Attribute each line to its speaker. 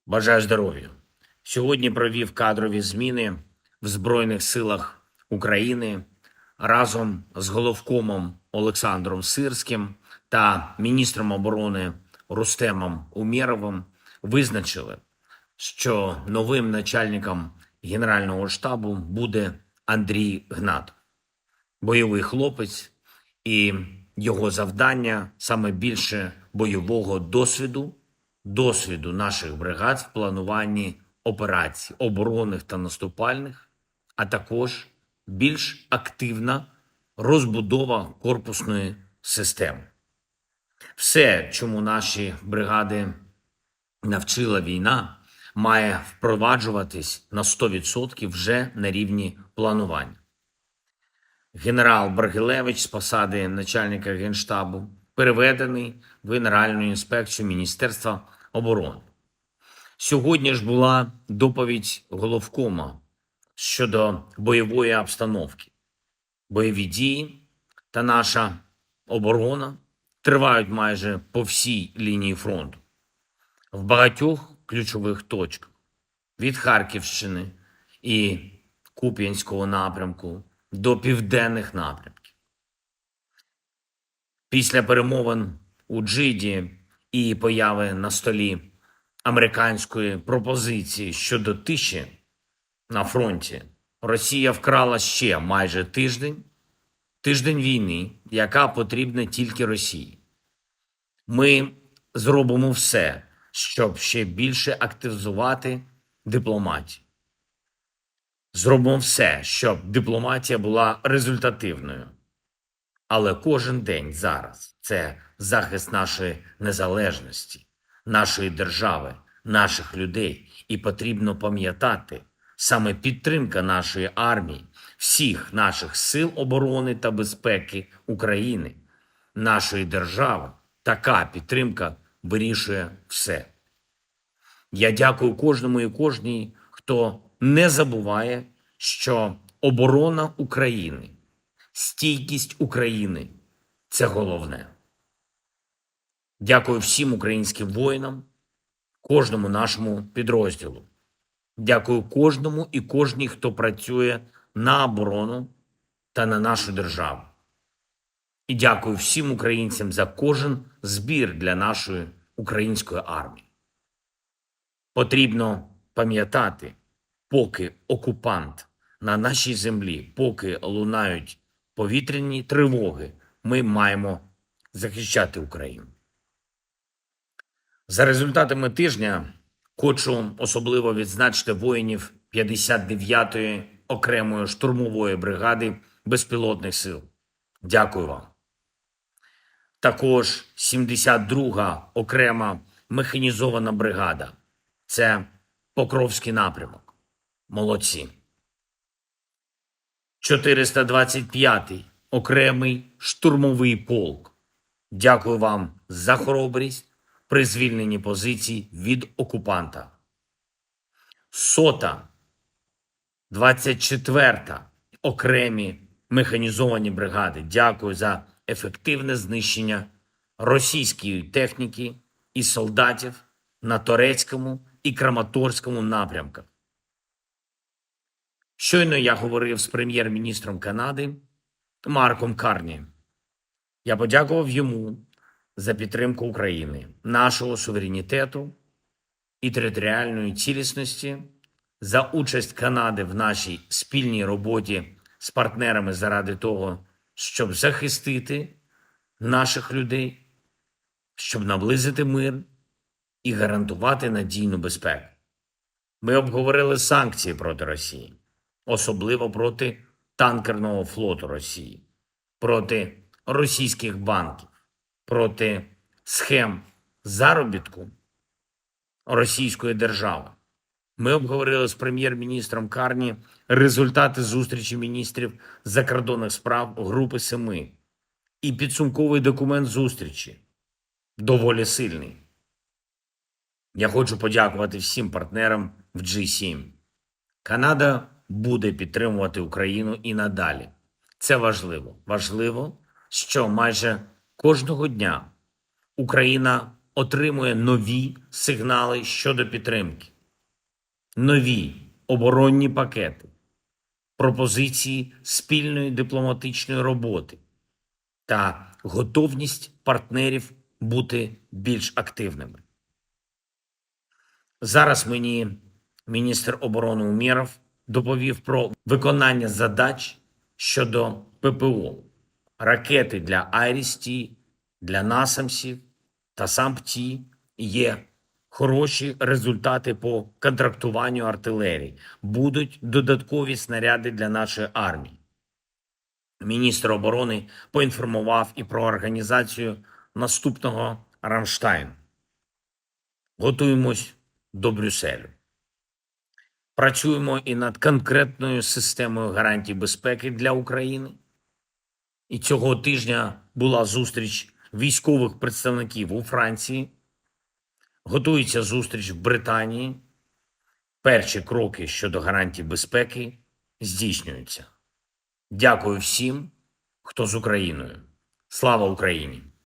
Speaker 1: Бажаю здоров'я. Сьогодні провів кадрові зміни в Збройних силах України разом з головкомом Олександром Сирським та міністром оборони Рустемом Умєровим визначили, що новим начальником Генерального штабу буде Андрій Гнатов. Бойовий хлопець, і його завдання саме більше бойового досвіду наших бригад в плануванні операцій оборонних та наступальних, а також більш активна розбудова корпусної системи. Все, чому наші бригади навчила війна, має впроваджуватись на 100% вже на рівні планування. Генерал Брагилевич з посади начальника Генштабу переведений в Генеральну інспекцію Міністерства оборони. Сьогодні ж була доповідь головкома щодо бойової обстановки. Бойові дії та наша оборона тривають майже по всій лінії фронту. В багатьох ключових точках від Харківщини і Куп'янського напрямку до південних напрямків. Після перемовин у Джиді і появи на столі американської пропозиції щодо тиші на фронті, Росія вкрала ще майже тиждень війни, яка потрібна тільки Росії. Ми зробимо все, щоб ще більше активізувати дипломатію. Зробимо все, щоб дипломатія була результативною. Але кожен день зараз – це захист нашої незалежності, нашої держави, наших людей. І потрібно пам'ятати, саме підтримка нашої армії, всіх наших сил оборони та безпеки України, нашої держави, така підтримка вирішує все. Я дякую кожному і кожній, хто не забуває, що оборона України, стійкість України – це головне. Дякую всім українським воїнам, кожному нашому підрозділу. Дякую кожному і кожній, хто працює на оборону та на нашу державу. І дякую всім українцям за кожен збір для нашої української армії. Потрібно пам'ятати, поки окупант на нашій землі, поки лунають повітряні тривоги, ми маємо захищати Україну. За результатами тижня хочу особливо відзначити воїнів 59-ї окремої штурмової бригади безпілотних сил. Дякую вам. Також 72-га окрема механізована бригада. Це Покровський напрямок. Молодці. 425-й окремий штурмовий полк. Дякую вам за хоробрість при звільненні позицій від окупанта. 100-та, 24-та окремі механізовані бригади. Дякую за ефективне знищення російської техніки і солдатів на Торецькому і Краматорському напрямках. Щойно я говорив з прем'єр-міністром Канади Марком Карні. Я подякував йому за підтримку України, нашого суверенітету і територіальної цілісності, за участь Канади в нашій спільній роботі з партнерами заради того, щоб захистити наших людей, щоб наблизити мир і гарантувати надійну безпеку. Ми обговорили санкції проти Росії, особливо проти танкерного флоту Росії, проти російських банків, проти схем заробітку російської держави. Ми обговорили з прем'єр-міністром Карні результати зустрічі міністрів закордонних справ Групи Семи і підсумковий документ зустрічі доволі сильний. Я хочу подякувати всім партнерам в G7. Канада буде підтримувати Україну і надалі. Це важливо. Важливо, що майже кожного дня Україна отримує нові сигнали щодо підтримки, нові оборонні пакети, пропозиції спільної дипломатичної роботи та готовність партнерів бути більш активними. Зараз мені міністр оборони Умєров доповів про виконання задач щодо ППО, ракети для «Айріс-Т», для «Насамсів» та «Сам-Т». Є хороші результати по контрактуванню артилерії. Будуть додаткові снаряди для нашої армії. Міністр оборони поінформував і про організацію наступного Рамштайну. Готуємось до Брюсселю. Працюємо і над конкретною системою гарантій безпеки для України. І цього тижня була зустріч військових представників у Франції. Готується зустріч в Британії. Перші кроки щодо гарантій безпеки здійснюються. Дякую всім, хто з Україною. Слава Україні!